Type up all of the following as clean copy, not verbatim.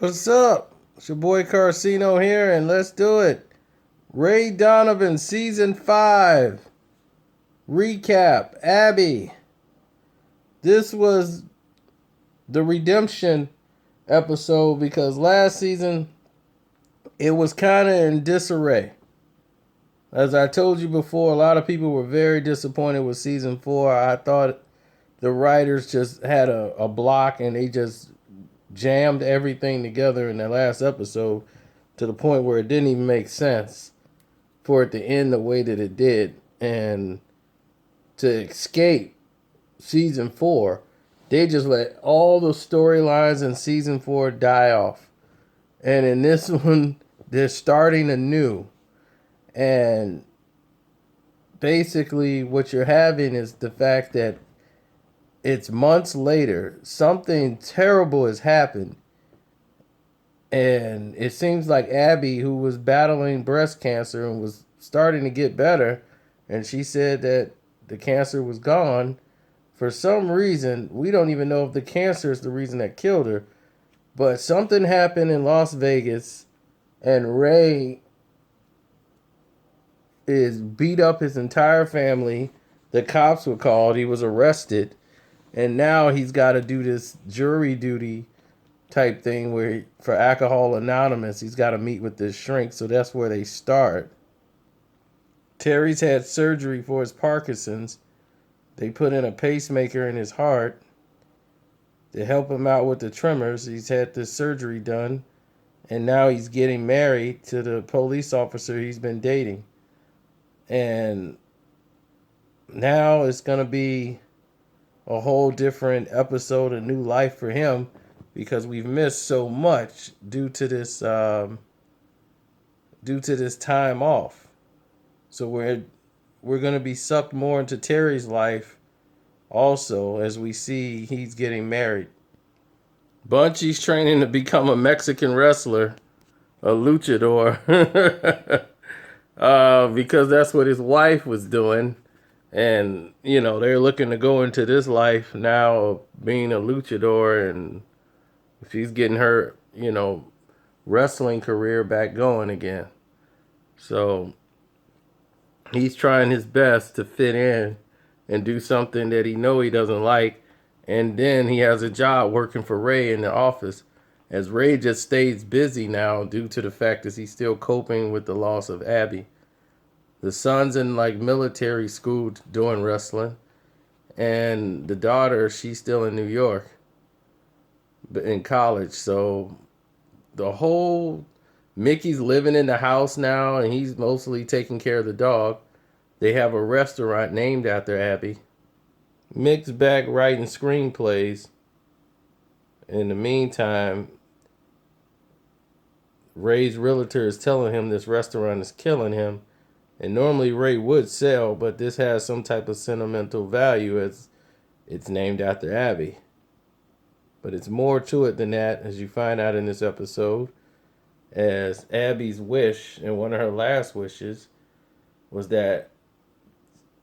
What's up? It's your boy Carcino here, and let's do it. Ray Donovan, Season 5. Recap. Abby. This was the redemption episode because last season it was kind of in disarray. As I told you before, a lot of people were very disappointed with Season 4. I thought the writers just had a block and they just jammed everything together in the last episode to the point where it didn't even make sense for it to end the way that it did. And to escape season 4, they just let all the storylines in season 4 die off. And in this one, they're starting anew. And basically, what you're having is the fact that it's months later, something terrible has happened. And it seems like Abby, who was battling breast cancer and was starting to get better, and she said that the cancer was gone. For some reason, we don't even know if the cancer is the reason that killed her, but something happened in Las Vegas, and Ray is beat up his entire family. The cops were called. He was arrested, and now he's got to do this jury duty type thing where for Alcohol Anonymous, he's got to meet with this shrink. So that's where they start. Terry's had surgery for his Parkinson's. They put in a pacemaker in his heart to help him out with the tremors. He's had this surgery done, and now he's getting married to the police officer he's been dating. And now it's going to be a whole different episode, a new life for him, because we've missed so much due to this time off. So we're going to be sucked more into Terry's life also as we see he's getting married. Bunchy's training to become a Mexican wrestler, a luchador, because that's what his wife was doing. And, they're looking to go into this life now of being a luchador, and she's getting her, wrestling career back going again. So he's trying his best to fit in and do something that he doesn't like. And then he has a job working for Ray in the office, as Ray just stays busy now due to the fact that he's still coping with the loss of Abby. The son's in military school doing wrestling, and the daughter, she's still in New York in college. So the whole Mickey's living in the house now, and he's mostly taking care of the dog. They have a restaurant named after Abby. Mick's back writing screenplays. In the meantime, Ray's realtor is telling him this restaurant is killing him. And normally Ray would sell, but this has some type of sentimental value as it's named after Abby. But it's more to it than that, as you find out in this episode, as Abby's wish, and one of her last wishes, was that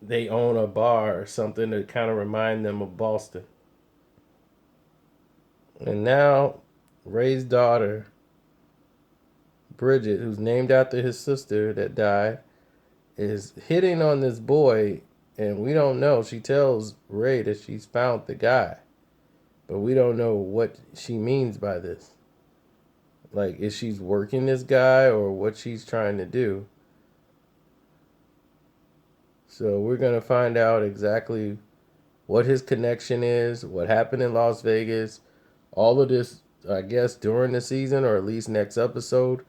they own a bar or something to kind of remind them of Boston. And now Ray's daughter, Bridget, who's named after his sister that died, is hitting on this boy, and we don't know. She tells Ray that she's found the guy, but we don't know what she means by this. Is she working this guy or what she's trying to do? So we're going to find out exactly what his connection is, what happened in Las Vegas, all of this, I guess, during the season or at least next episode.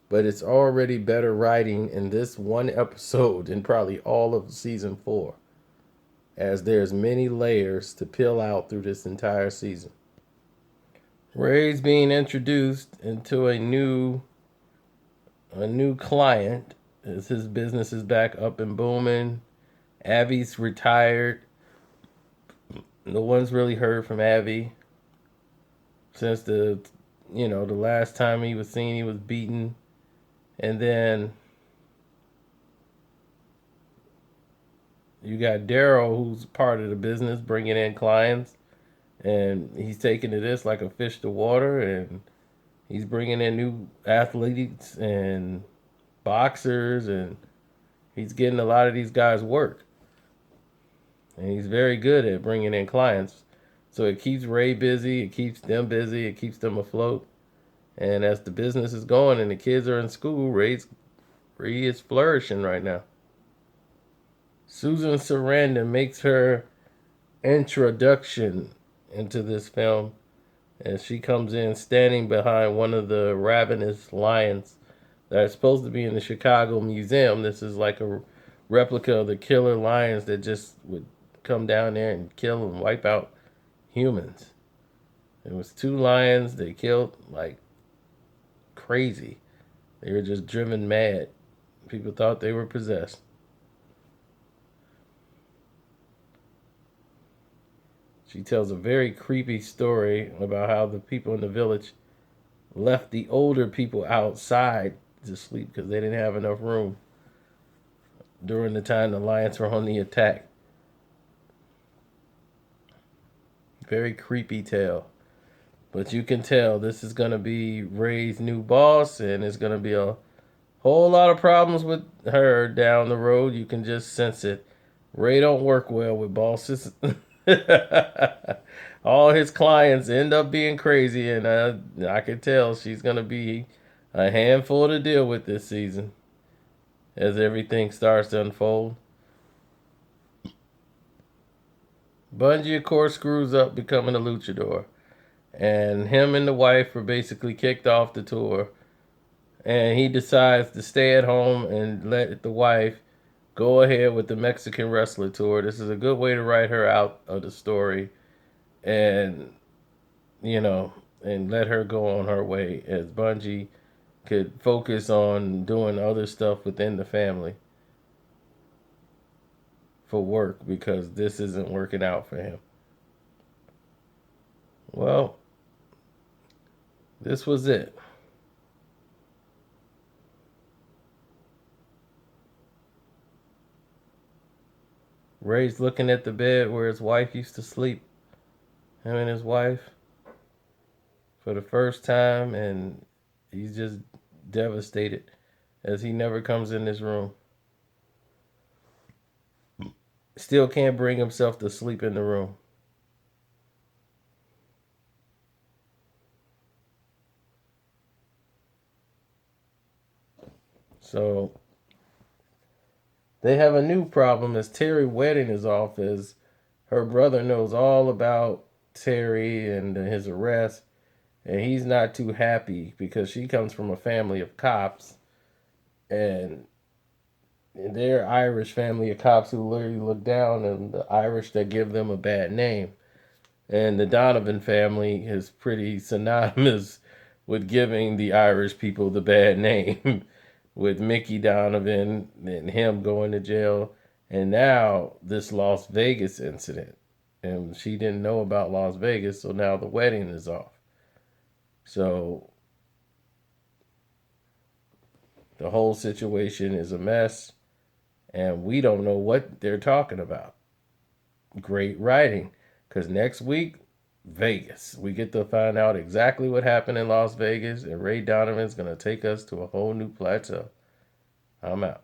But it's already better writing in this one episode than probably all of season 4, as there's many layers to peel out through this entire season. Ray's being introduced into a new client as his business is back up and booming. Abby's retired. No one's really heard from Abby since the last time he was seen. He was beaten. And then you got Daryl, who's part of the business, bringing in clients. And he's taking to this like a fish to water. And He's bringing in new athletes and boxers, and he's getting a lot of these guys work. And he's very good at bringing in clients. So it keeps Ray busy, it keeps them busy, it keeps them afloat. And as the business is going and the kids are in school, Ray is flourishing right now. Susan Sarandon makes her introduction into this film as she comes in standing behind one of the ravenous lions that are supposed to be in the Chicago Museum. This is like a replica of the killer lions that just would come down there and kill and wipe out humans. It was two lions they killed like crazy. They were just driven mad. People thought they were possessed. She tells a very creepy story about how the people in the village left the older people outside to sleep because they didn't have enough room during the time the lions were on the attack. Very creepy tale. But you can tell this is going to be Ray's new boss, and it's going to be a whole lot of problems with her down the road. You can just sense it. Ray don't work well with bosses. All his clients end up being crazy, and I can tell she's going to be a handful to deal with this season as everything starts to unfold. Bungie, of course, screws up becoming a luchador. And him and the wife were basically kicked off the tour. And he decides to stay at home and let the wife go ahead with the Mexican wrestler tour. This is a good way to write her out of the story. And, and let her go on her way as Bungie could focus on doing other stuff within the family for work because this isn't working out for him. Well, this was it. Ray's looking at the bed where his wife used to sleep. Him and his wife for the first time, and he's just devastated as he never comes in this room. Still can't bring himself to sleep in the room. So they have a new problem as Terry's wedding is off, as her brother knows all about Terry and his arrest, and he's not too happy because she comes from a family of cops, and they're Irish family of cops who literally look down on the Irish that give them a bad name. And the Donovan family is pretty synonymous with giving the Irish people the bad name, with Mickey Donovan and him going to jail, and now this Las Vegas incident. And she didn't know about Las Vegas, so now the wedding is off. So the whole situation is a mess, and we don't know what they're talking about. Great writing, because next week, Vegas. We get to find out exactly what happened in Las Vegas, and Ray Donovan's going to take us to a whole new plateau. I'm out.